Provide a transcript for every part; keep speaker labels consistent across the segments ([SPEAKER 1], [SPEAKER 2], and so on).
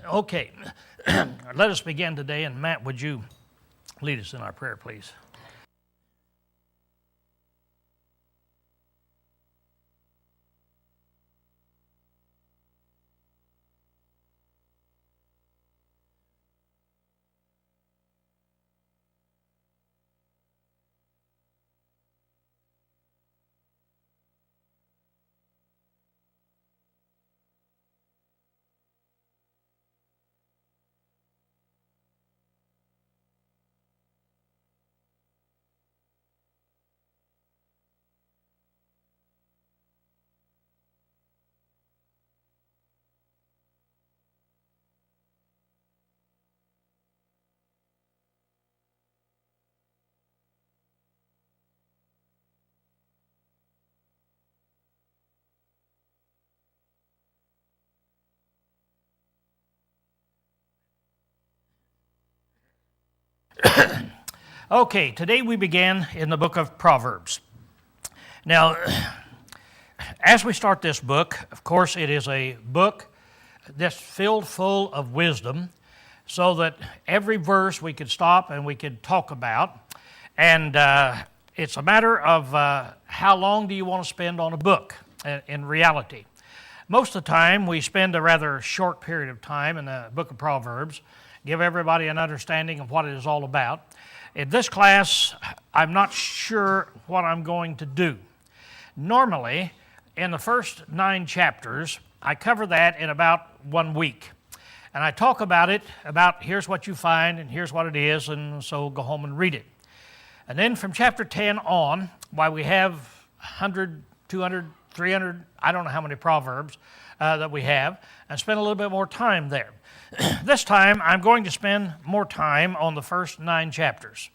[SPEAKER 1] Okay, let us begin today, and Matt, would you lead us in our prayer, please? Okay, today we began in the book of Proverbs. Now, as we start this book, of course, it is a book that's filled full of wisdom, so that every verse we could stop and we could talk about. And it's a matter of how long do you want to spend on a book in reality. Most of the time, we spend a rather short period of time in the book of Proverbs, give everybody an understanding of what it is all about. In this class, I'm not sure what I'm going to do. Normally, in the first 9 chapters, I cover that in about 1 week. And I talk about it, about here's what you find and here's what it is, and so go home and read it. And then from chapter 10 on, why we have 100, 200, 300, I don't know how many Proverbs that we have, and spend a little bit more time there. This time, I'm going to spend more time on the first 9 chapters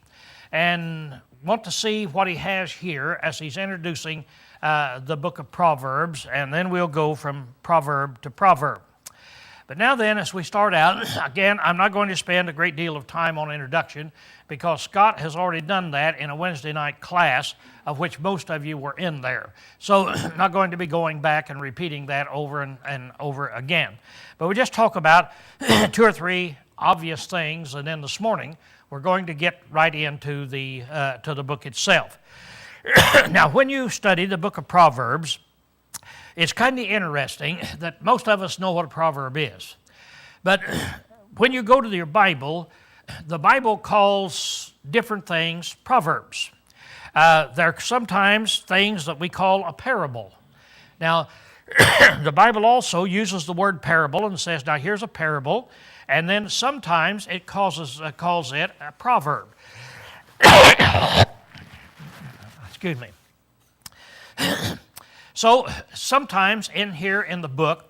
[SPEAKER 1] and want to see what he has here as he's introducing the book of Proverbs, and then we'll go from proverb to proverb. But now then, as we start out, again, I'm not going to spend a great deal of time on introduction because Scott has already done that in a Wednesday night class, of which most of you were in there. So I'm not going to be going back and repeating that over and over again. But we just talk about 2 or 3 obvious things, and then this morning we're going to get right into the book itself. Now, when you study the book of Proverbs, it's kind of interesting that most of us know what a proverb is. But when you go to your Bible, the Bible calls different things proverbs. There are sometimes things that we call a parable. Now, the Bible also uses the word parable and says, now here's a parable, and then sometimes it calls it a proverb. Excuse me. So sometimes in here in the book,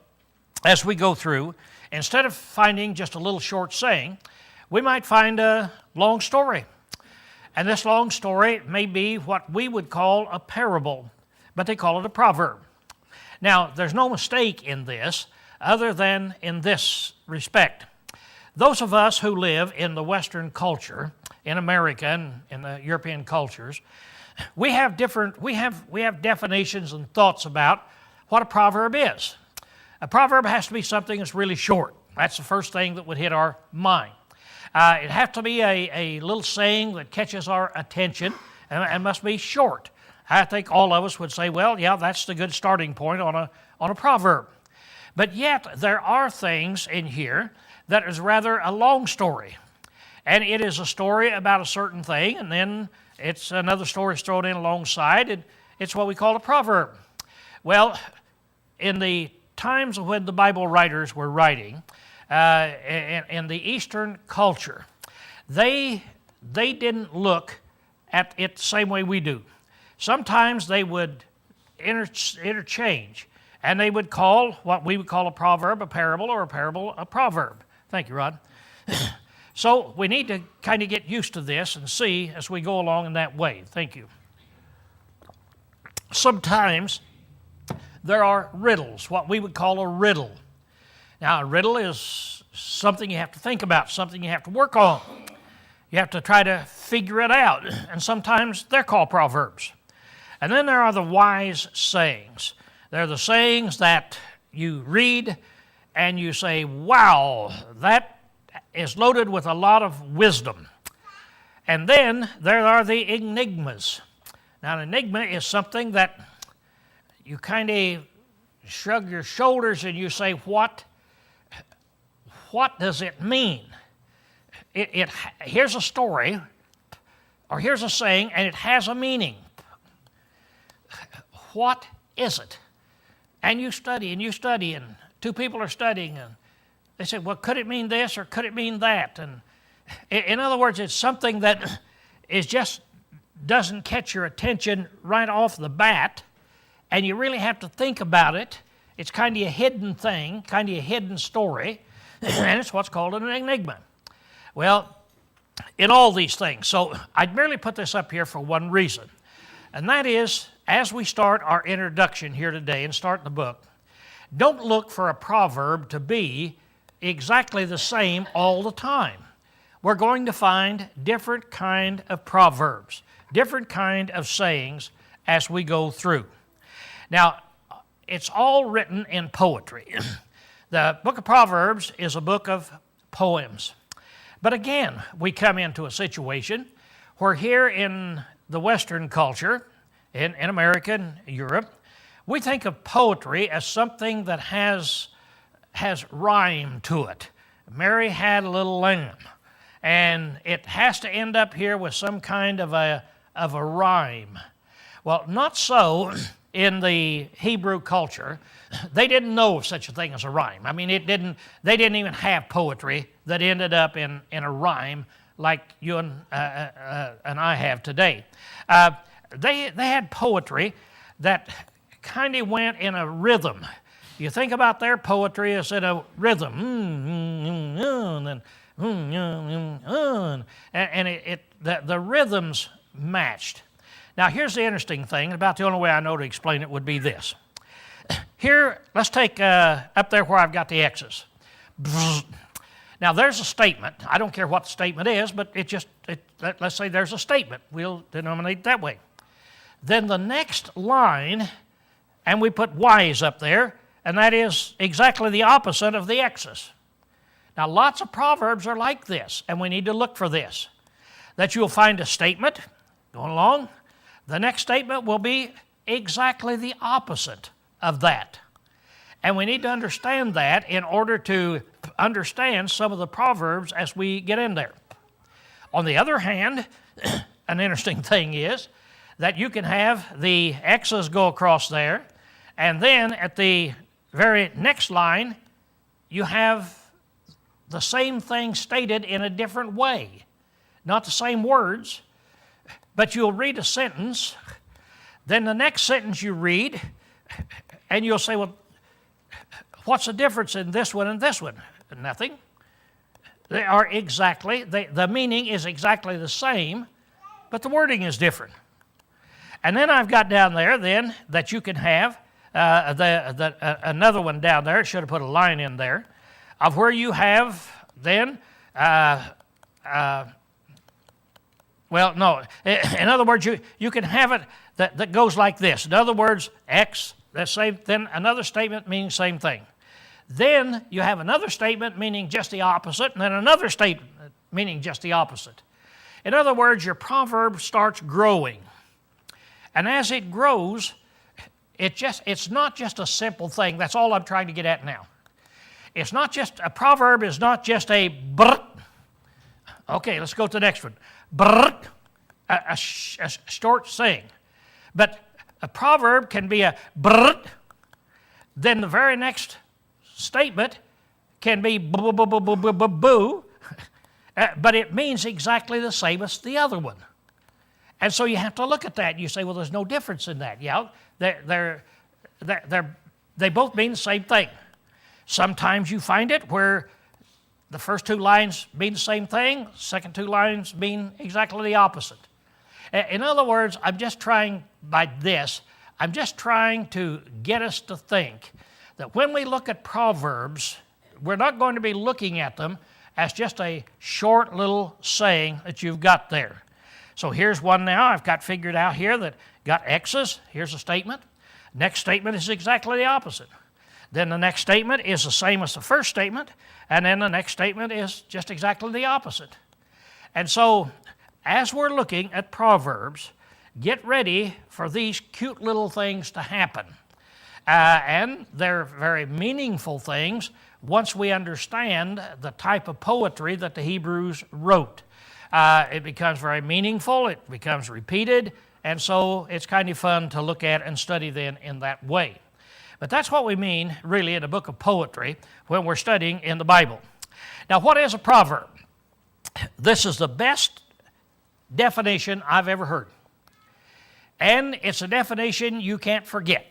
[SPEAKER 1] as we go through, instead of finding just a little short saying, we might find a long story. And this long story may be what we would call a parable, but they call it a proverb. Now, there's no mistake in this other than in this respect. Those of us who live in the Western culture, in America and in the European cultures, we have definitions and thoughts about what a proverb is. A proverb has to be something that's really short. That's the first thing that would hit our mind. It has to be a little saying that catches our attention and must be short. I think all of us would say, well, yeah, that's the good starting point on a proverb. But yet, there are things in here that is rather a long story. And it is a story about a certain thing, and then it's another story thrown in alongside, and it's what we call a proverb. Well, in the times when the Bible writers were writing, in the Eastern culture, they didn't look at it the same way we do. Sometimes they would interchange, and they would call what we would call a proverb a parable, or a parable a proverb. Thank you, Rod. So we need to kind of get used to this and see as we go along in that way. Thank you. Sometimes there are riddles, what we would call a riddle. Now, a riddle is something you have to think about, something you have to work on. You have to try to figure it out, and sometimes they're called proverbs. And then there are the wise sayings. They're the sayings that you read and you say, wow, that is loaded with a lot of wisdom. And then there are the enigmas. Now, an enigma is something that you kind of shrug your shoulders and you say, what does it mean? Here's a story, or here's a saying, and it has a meaning. What is it? And you study, and two people are studying, and they say, well, could it mean this, or could it mean that? And in other words, it's something that is just doesn't catch your attention right off the bat, and you really have to think about it. It's kind of a hidden thing, kind of a hidden story, and it's what's called an enigma. Well, in all these things, so I'd merely put this up here for one reason, and that is, as we start our introduction here today and start the book, don't look for a proverb to be exactly the same all the time. We're going to find different kind of proverbs, different kind of sayings as we go through. Now, it's all written in poetry. The book of Proverbs is a book of poems. But again, we come into a situation where here in the Western culture, in America and Europe, we think of poetry as something that has rhyme to it. Mary had a little lamb, and it has to end up here with some kind of a rhyme. Well, not so in the Hebrew culture. They didn't know of such a thing as a rhyme. I mean, they didn't even have poetry that ended up in a rhyme like you and I have today. They had poetry that kind of went in a rhythm. You think about their poetry as in a rhythm, and the rhythms matched. Now, here's the interesting thing. About the only way I know to explain it would be this. Here, let's take up there where I've got the X's. Now, there's a statement. I don't care what the statement is, but let's say there's a statement. We'll denominate it that way. Then the next line, and we put Y's up there, and that is exactly the opposite of the X's. Now, lots of proverbs are like this, and we need to look for this. That you'll find a statement going along. The next statement will be exactly the opposite of that. And we need to understand that in order to understand some of the proverbs as we get in there. On the other hand, an interesting thing is that you can have the X's go across there, and then at the very next line, you have the same thing stated in a different way. Not the same words, but you'll read a sentence, then the next sentence you read, and you'll say, well, what's the difference in this one and this one? Nothing. They are exactly, the meaning is exactly the same, but the wording is different. And then I've got down there then that you can have another one down there. I should have put a line in there of where you have then, well, no. In other words, you can have it that goes like this. In other words, X, then another statement meaning same thing. Then you have another statement meaning just the opposite, and then another statement meaning just the opposite. In other words, your proverb starts growing. And as it grows, it's not just a simple thing. That's all I'm trying to get at now. It's not just, a proverb is not just a brr. Okay, let's go to the next one. Brr, a short saying. But a proverb can be a brr, then the very next statement can be boo, but it means exactly the same as the other one. And so you have to look at that. You say, well, there's no difference in that. Yeah, they both mean the same thing. Sometimes you find it where the first two lines mean the same thing, second two lines mean exactly the opposite. In other words, I'm just trying to get us to think that when we look at Proverbs, we're not going to be looking at them as just a short little saying that you've got there. So here's one now I've got figured out here that got X's. Here's a statement. Next statement is exactly the opposite. Then the next statement is the same as the first statement, and then the next statement is just exactly the opposite. And so, as we're looking at Proverbs, get ready for these cute little things to happen. And they're very meaningful things once we understand the type of poetry that the Hebrews wrote. It becomes very meaningful, it becomes repeated, and so it's kind of fun to look at and study then in that way. But that's what we mean really in a book of poetry when we're studying in the Bible. Now, what is a proverb? This is the best definition I've ever heard. And it's a definition you can't forget.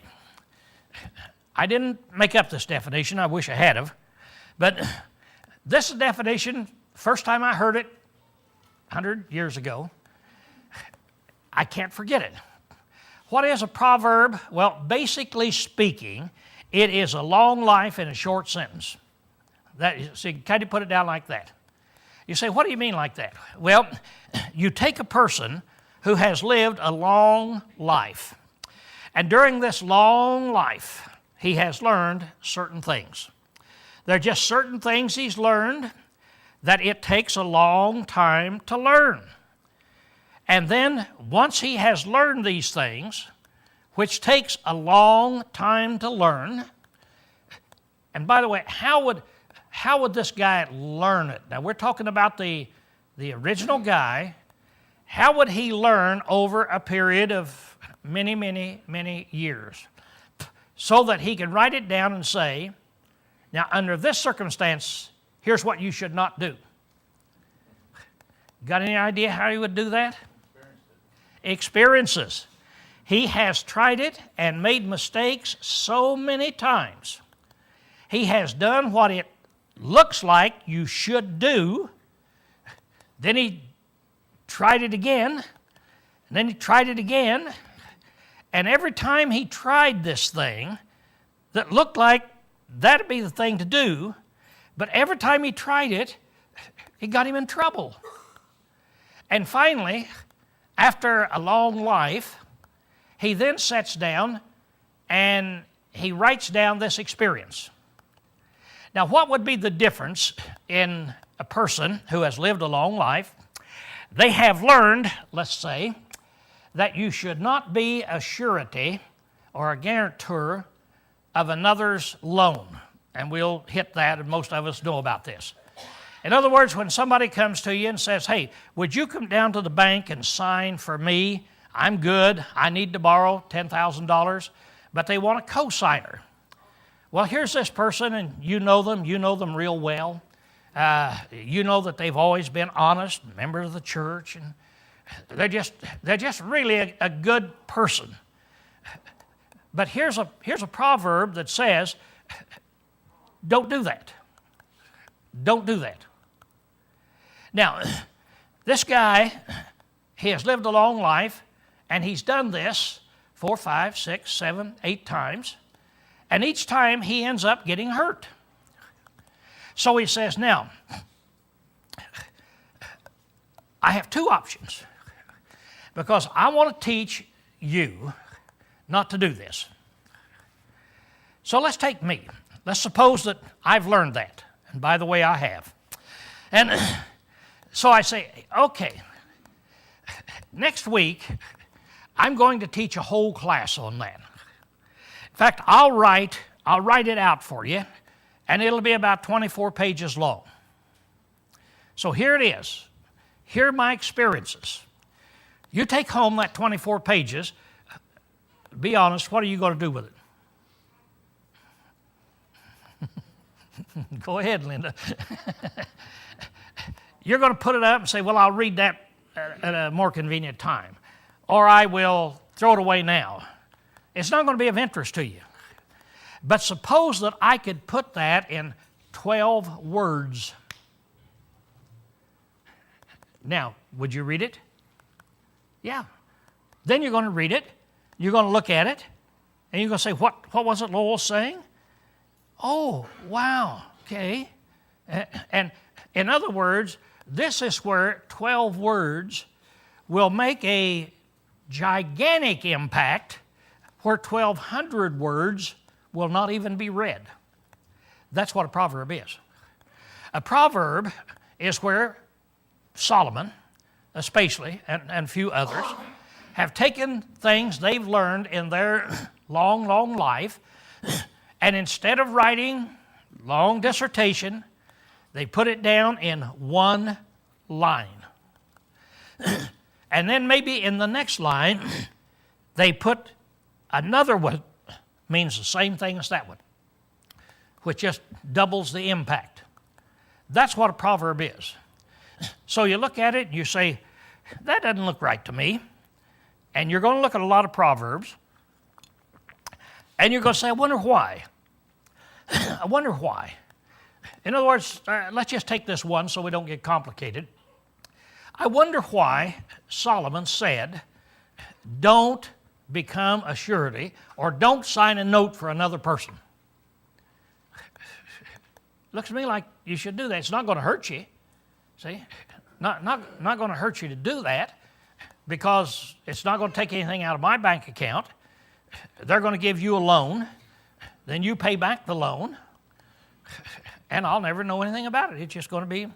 [SPEAKER 1] I didn't make up this definition. I wish I had have. But this definition, first time I heard it 100 years ago, I can't forget it. What is a proverb? Well, basically speaking, it is a long life in a short sentence. So you can kind of put it down like that. You say, what do you mean like that? Well, you take a person who has lived a long life, and during this long life, he has learned certain things. There are just certain things he's learned that it takes a long time to learn. And then once he has learned these things, which takes a long time to learn, and by the way, how would this guy learn it? Now we're talking about the original guy. How would he learn over a period of many, many, many years? So that he can write it down and say, now under this circumstance, here's what you should not do. Got any idea how he would do that? Experiences. He has tried it and made mistakes so many times. He has done what it looks like you should do. Then he tried it again, and then he tried it again, and every time he tried this thing that looked like that'd be the thing to do, but every time he tried it, it got him in trouble. And finally, after a long life, he then sits down and he writes down this experience. Now, what would be the difference in a person who has lived a long life? They have learned, let's say, that you should not be a surety or a guarantor of another's loan. And we'll hit that, and most of us know about this. In other words, when somebody comes to you and says, hey, would you come down to the bank and sign for me? I'm good. I need to borrow $10,000, but they want a co-signer. Well, here's this person, and you know them real well. You know that they've always been honest, members of the church, and they're just really a good person. But here's a proverb that says, don't do that. Don't do that. Now, this guy, he has lived a long life, and he's done this 4, 5, 6, 7, 8 times, and each time he ends up getting hurt. So he says, now, I have 2 options, because I want to teach you not to do this. So let's take me. Let's suppose that I've learned that, and by the way, I have. And so I say, okay, next week, I'm going to teach a whole class on that. In fact, I'll write it out for you, and it'll be about 24 pages long. So here it is. Here are my experiences. You take home that 24 pages. Be honest, what are you going to do with it? Go ahead, Linda. You're going to put it up and say, well, I'll read that at a more convenient time. Or I will throw it away now. It's not going to be of interest to you. But suppose that I could put that in 12 words. Now, would you read it? Yeah. Then you're going to read it. You're going to look at it. And you're going to say, what was it Lowell saying? Oh, wow. Okay. And in other words, this is where 12 words will make a gigantic impact where 1,200 words will not even be read. That's what a proverb is. A proverb is where Solomon, especially, and a few others, have taken things they've learned in their long, long life, and instead of writing long dissertation, they put it down in one line. And then maybe in the next line, they put another one, means the same thing as that one, which just doubles the impact. That's what a proverb is. So you look at it and you say, that doesn't look right to me. And you're going to look at a lot of proverbs, and you're going to say, I wonder why. I wonder why. In other words, let's just take this one so we don't get complicated. I wonder why Solomon said, don't become a surety or don't sign a note for another person. Looks to me like you should do that. It's not going to hurt you. See? Not going to hurt you to do that because it's not going to take anything out of my bank account. They're going to give you a loan. Then you pay back the loan. And I'll never know anything about it. It's just going to be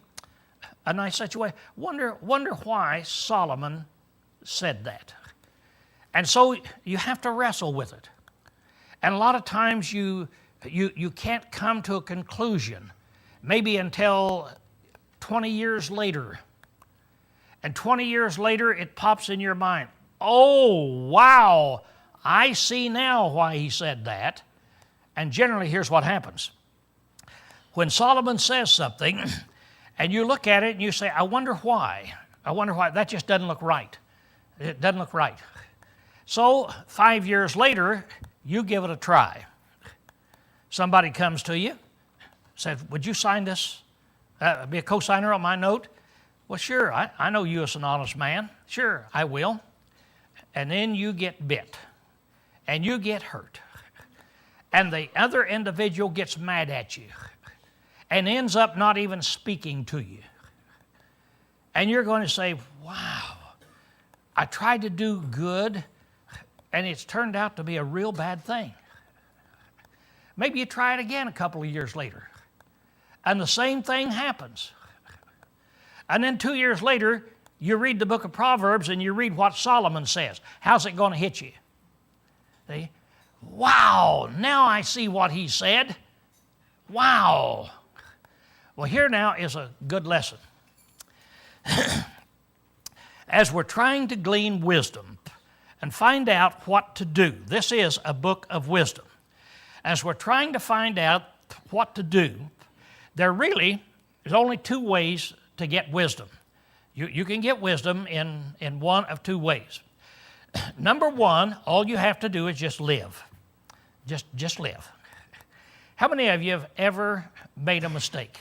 [SPEAKER 1] a nice situation. Wonder why Solomon said that. And so you have to wrestle with it. And a lot of times you can't come to a conclusion, maybe until 20 years later. And 20 years later, it pops in your mind, oh, wow, I see now why he said that. And generally, here's what happens. When Solomon says something, and you look at it and you say, I wonder why. I wonder why. That just doesn't look right. It doesn't look right. So 5 years later, you give it a try. Somebody comes to you, says, would you sign this, be a co-signer on my note? Well, sure, I know you as an honest man. Sure, I will. And then you get bit, and you get hurt. And the other individual gets mad at you and ends up not even speaking to you. And you're going to say, wow, I tried to do good, and it's turned out to be a real bad thing. Maybe you try it again a couple of years later, and the same thing happens. And then 2 years later, you read the book of Proverbs and you read what Solomon says. How's it going to hit you? See? Wow, now I see what he said. Wow. Well, here now is a good lesson. As we're trying to glean wisdom and find out what to do, this is a book of wisdom. As we're trying to find out what to do, there's only two ways to get wisdom. You can get wisdom in one of two ways. Number one, all you have to do is just live. Just live. How many of you have ever made a mistake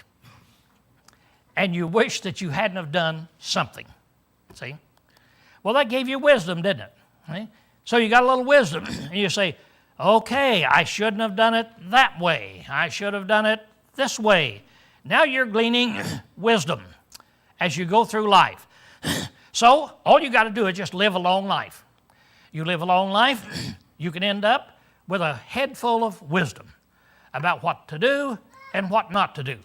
[SPEAKER 1] and you wish that you hadn't have done something? See? Well, that gave you wisdom, didn't it? See? So you got a little wisdom, and you say, okay, I shouldn't have done it that way. I should have done it this way. Now you're gleaning wisdom as you go through life. So all you got to do is just live a long life. You live a long life, you can end up with a head full of wisdom about what to do and what not to do.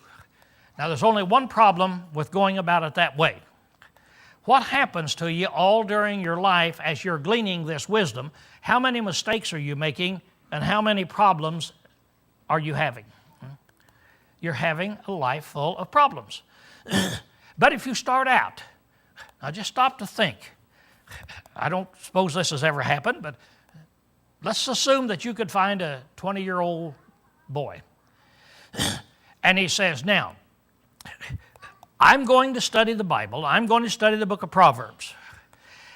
[SPEAKER 1] Now there's only one problem with going about it that way. What happens to you all during your life as you're gleaning this wisdom? How many mistakes are you making and how many problems are you having? You're having a life full of problems. But if you start out, now just stop to think. I don't suppose this has ever happened, but let's assume that you could find a 20-year-old boy. And he says, now, I'm going to study the Bible. I'm going to study the book of Proverbs.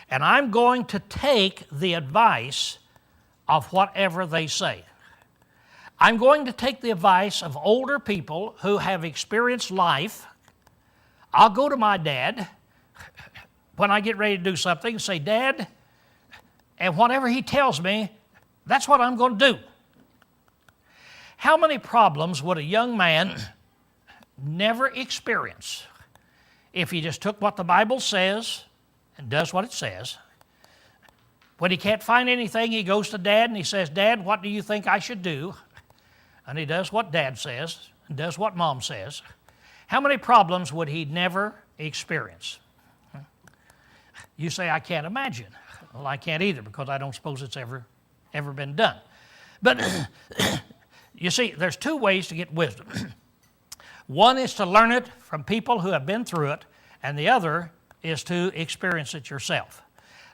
[SPEAKER 1] And I'm going to take the advice of whatever they say. I'm going to take the advice of older people who have experienced life. I'll go to my dad when I get ready to do something and say, Dad, and whatever he tells me, that's what I'm going to do. How many problems would a young man never experience if he just took what the Bible says and does what it says? When he can't find anything, he goes to Dad and he says, Dad, what do you think I should do? and he does what Dad says and does what Mom says, how many problems would he never experience? You say, I can't imagine. Well, I can't either, because I don't suppose it's ever been done. But you see, there's two ways to get wisdom. One is to learn it from people who have been through it, and the other is to experience it yourself.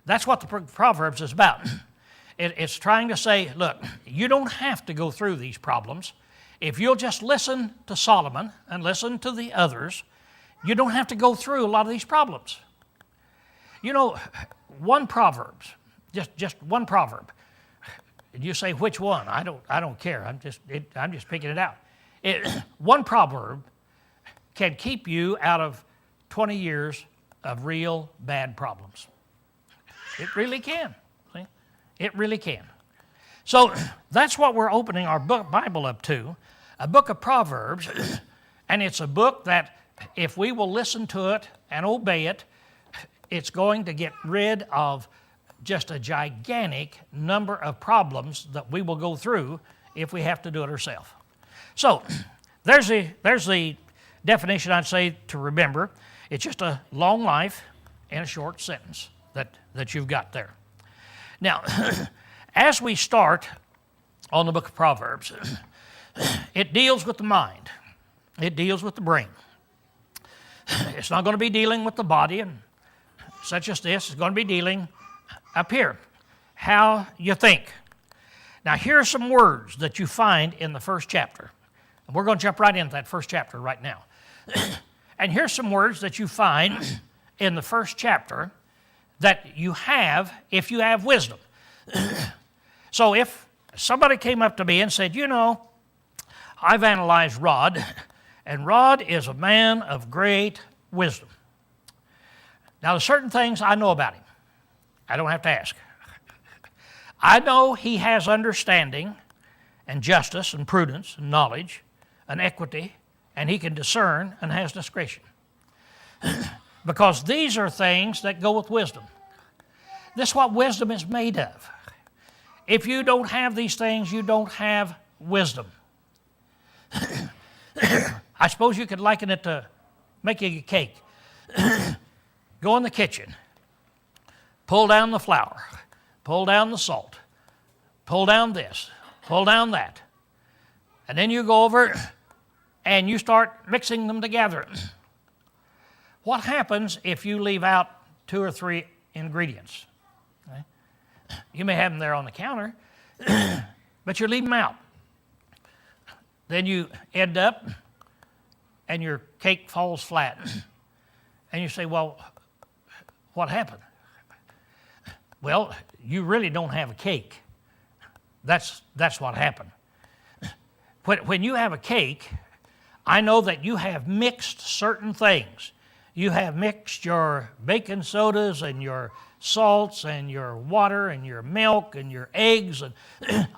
[SPEAKER 1] That's what the Proverbs is about. It's trying to say, look, you don't have to go through these problems. If you'll just listen to Solomon and listen to the others, you don't have to go through a lot of these problems. You know, one Proverbs, just one proverb. You say, which one? I don't care. I'm just picking it out. One proverb can keep you out of 20 years of real bad problems. It really can. See? It really can. So that's what we're opening our Bible up to, a book of Proverbs, and it's a book that if we will listen to it and obey it, it's going to get rid of just a gigantic number of problems that we will go through if we have to do it ourselves. So there's the definition I'd say to remember. It's just a long life in a short sentence that you've got there. Now, as we start on the book of Proverbs, it deals with the mind. It deals with the brain. It's not going to be dealing with the body and such as this. It's going to be dealing up here, how you think. Now, here are some words that you find in the first chapter. And we're going to jump right into that first chapter right now. And here's some words that you find in the first chapter that you have if you have wisdom. So if somebody came up to me and said, you know, I've analyzed Rod, and Rod is a man of great wisdom. Now, there's certain things I know about him. I don't have to ask. I know he has understanding and justice and prudence and knowledge and equity, and he can discern and has discretion. Because these are things that go with wisdom. This is what wisdom is made of. If you don't have these things, you don't have wisdom. I suppose you could liken it to making a cake. Go in the kitchen, pull down the flour, pull down the salt, pull down this, pull down that. And then you go over and you start mixing them together. What happens if you leave out 2 or 3 ingredients? Okay? You may have them there on the counter, but you leave them out. Then you end up and your cake falls flat. And you say, well, what happened? Well, you really don't have a cake. That's what happened. When you have a cake, I know that you have mixed certain things. You have mixed your baking sodas and your salts and your water and your milk and your eggs. And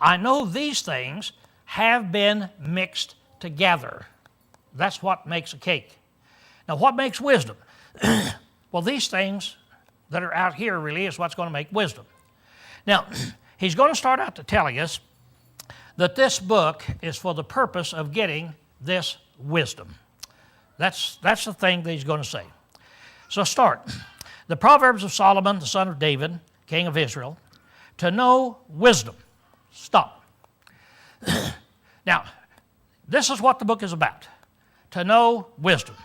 [SPEAKER 1] I know these things have been mixed together. That's what makes a cake. Now, what makes wisdom? Well, these things that are out here really is what's going to make wisdom. Now, he's going to start out to telling us that this book is for the purpose of getting this wisdom. That's the thing that he's going to say. So start. The Proverbs of Solomon, the son of David, king of Israel, to know wisdom. Stop. Now, this is what the book is about. To know wisdom.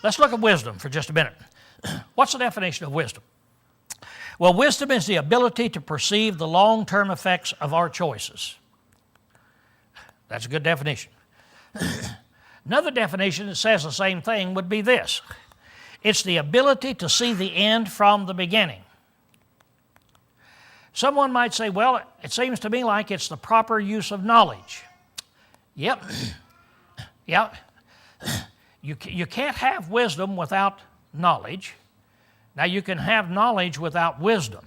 [SPEAKER 1] Let's look at wisdom for just a minute. What's the definition of wisdom? Well, wisdom is the ability to perceive the long-term effects of our choices. That's a good definition. Another definition that says the same thing would be this. It's the ability to see the end from the beginning. Someone might say, well, it seems to me like it's the proper use of knowledge. Yep. Yep. You can't have wisdom without knowledge. Now, you can have knowledge without wisdom.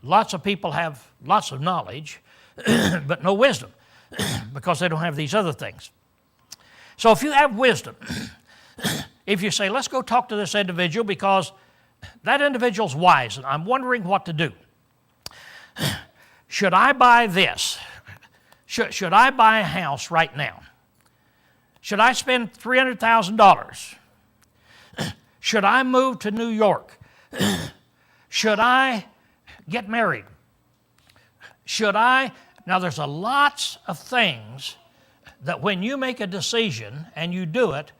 [SPEAKER 1] Lots of people have lots of knowledge, but no wisdom, because they don't have these other things. So if you have wisdom, if you say, let's go talk to this individual because that individual's wise and I'm wondering what to do. Should I buy this? Should I buy a house right now? Should I spend $300,000? Should I move to New York? Should I get married? Should I? Now, there's lots of things that when you make a decision and you do it,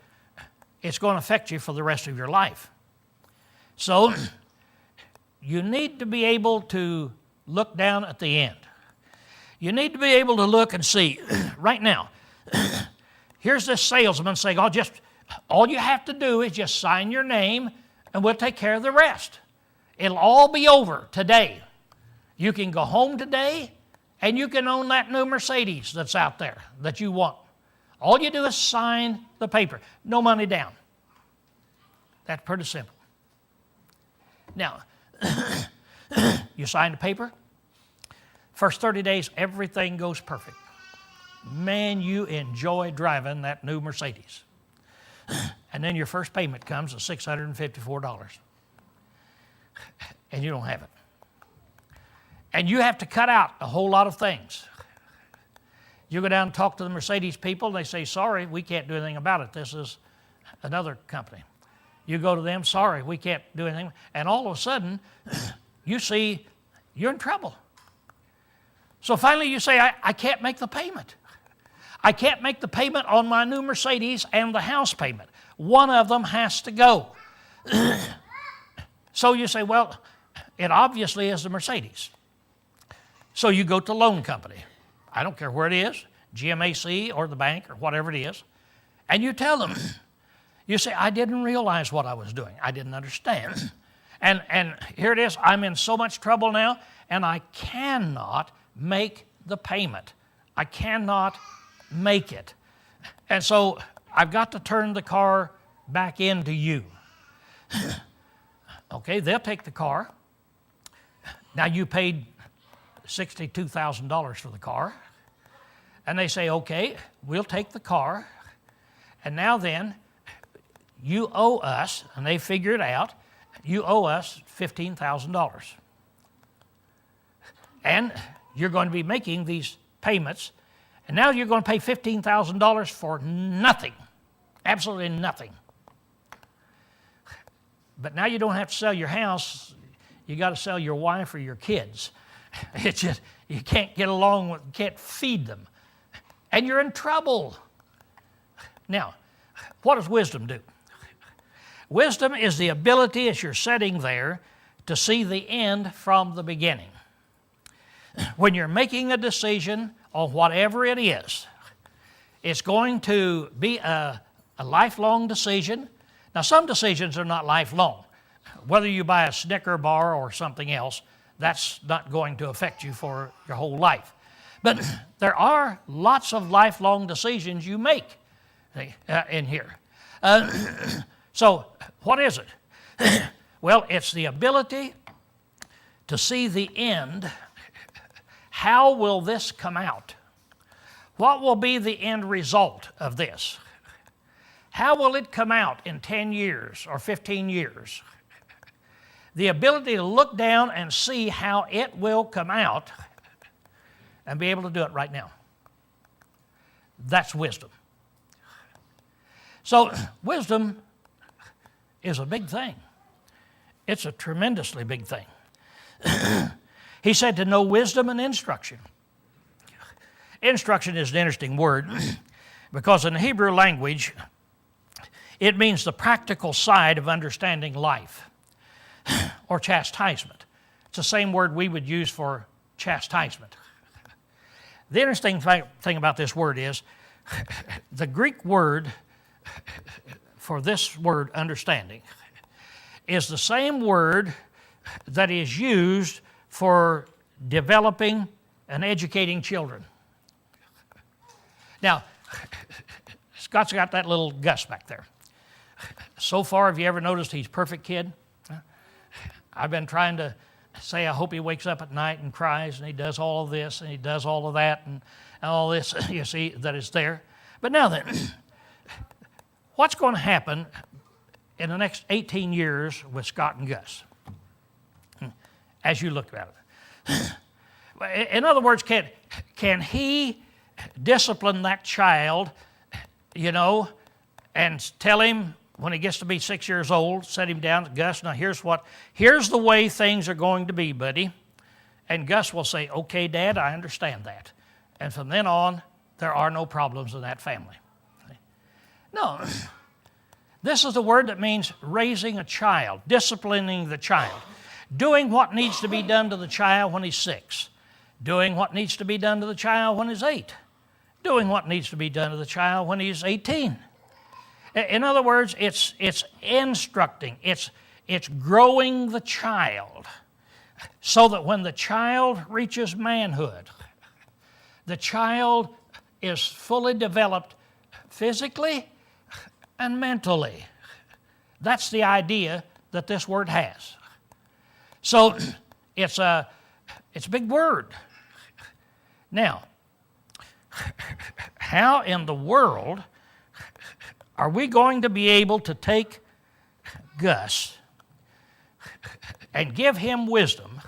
[SPEAKER 1] it's going to affect you for the rest of your life. So, you need to be able to look down at the end. You need to be able to look and see, right now, here's this salesman saying, all you have to do is just sign your name and we'll take care of the rest. It'll all be over today. You can go home today and you can own that new Mercedes that's out there that you want. All you do is sign the paper. No money down. That's pretty simple. Now, you sign the paper. First 30 days, everything goes perfect. Man, you enjoy driving that new Mercedes. And then your first payment comes at $654. And you don't have it. And you have to cut out a whole lot of things. You go down and talk to the Mercedes people, and they say, sorry, we can't do anything about it. This is another company. You go to them, sorry, we can't do anything. And all of a sudden, you see you're in trouble. So finally you say, I can't make the payment. I can't make the payment on my new Mercedes and the house payment. One of them has to go. So you say, well, it obviously is the Mercedes. So you go to loan company. I don't care where it is, GMAC or the bank or whatever it is, and you tell them, you say, I didn't realize what I was doing. I didn't understand. And here it is, I'm in so much trouble now, and I cannot make the payment. I cannot make it. And so I've got to turn the car back into you. Okay, they'll take the car. Now you paid $62,000 for the car. And they say, okay, we'll take the car. And now then, you owe us, and they figure it out, you owe us $15,000. And you're going to be making these payments, and now you're going to pay $15,000 for nothing, absolutely nothing. But now you don't have to sell your house, you got to sell your wife or your kids. It's just, you can't get along with, can't feed them. And you're in trouble. Now, what does wisdom do? Wisdom is the ability, as you're sitting there, to see the end from the beginning. When you're making a decision on whatever it is, it's going to be a lifelong decision. Now, some decisions are not lifelong. Whether you buy a Snicker bar or something else, that's not going to affect you for your whole life. But there are lots of lifelong decisions you make in here. So what is it? Well, it's the ability to see the end. How will this come out? What will be the end result of this? How will it come out in 10 years or 15 years? The ability to look down and see how it will come out and be able to do it right now. That's wisdom. So wisdom is a big thing. It's a tremendously big thing. He said to know wisdom and instruction. Instruction is an interesting word because in the Hebrew language, it means the practical side of understanding life or chastisement. It's the same word we would use for chastisement. The interesting thing about this word is the Greek word for this word, understanding, is the same word that is used for developing and educating children. Now, Scott's got that little Gus back there. So far, have you ever noticed he's a perfect kid? I've been trying to say, I hope he wakes up at night and cries, and he does all of this, and he does all of that, and all this, you see, that is there. But now then, what's going to happen in the next 18 years with Scott and Gus, as you look at it? In other words, can he discipline that child, and tell him when he gets to be 6 years old, set him down, Gus, now here's the way things are going to be, buddy. And Gus will say, okay, Dad, I understand that. And from then on, there are no problems in that family. No, this is the word that means raising a child, disciplining the child, doing what needs to be done to the child when he's 6, doing what needs to be done to the child when he's 8, doing what needs to be done to the child when he's 18. In other words, it's instructing, it's growing the child so that when the child reaches manhood, the child is fully developed physically and mentally. That's the idea that this word has. So it's a big word. Now, how in the world are we going to be able to take Gus and give him wisdom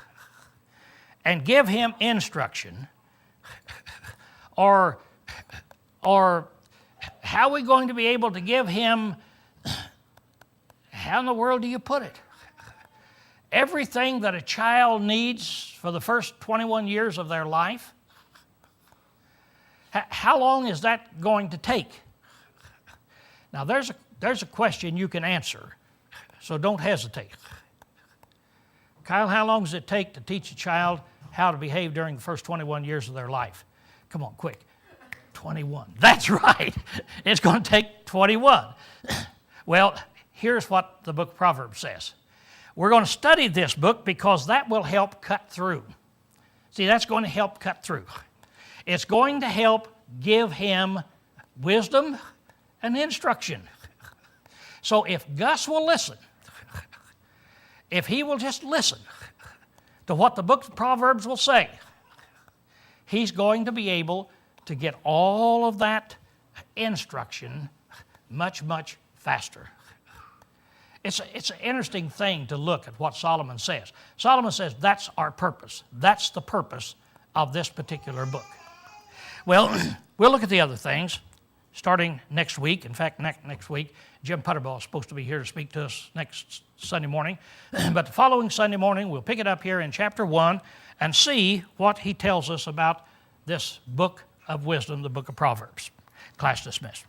[SPEAKER 1] and give him instruction, or how are we going to be able to give him, how in the world do you put it? Everything that a child needs for the first 21 years of their life? How long is that going to take? Now, there's a question you can answer, so don't hesitate. Kyle, how long does it take to teach a child how to behave during the first 21 years of their life? Come on, quick. 21. That's right. It's going to take 21. Well, here's what the book of Proverbs says. We're going to study this book because that will help cut through. See, that's going to help cut through. It's going to help give him wisdom and instruction. So if Gus will listen, if he will just listen to what the book of Proverbs will say, he's going to be able to get all of that instruction much, much faster. It's an interesting thing to look at what Solomon says. Solomon says that's our purpose. That's the purpose of this particular book. Well, we'll look at the other things starting next week. In fact, next week, Jim Putterball is supposed to be here to speak to us next Sunday morning. But the following Sunday morning, we'll pick it up here in chapter 1 and see what he tells us about this book of wisdom, the book of Proverbs. Class dismissed.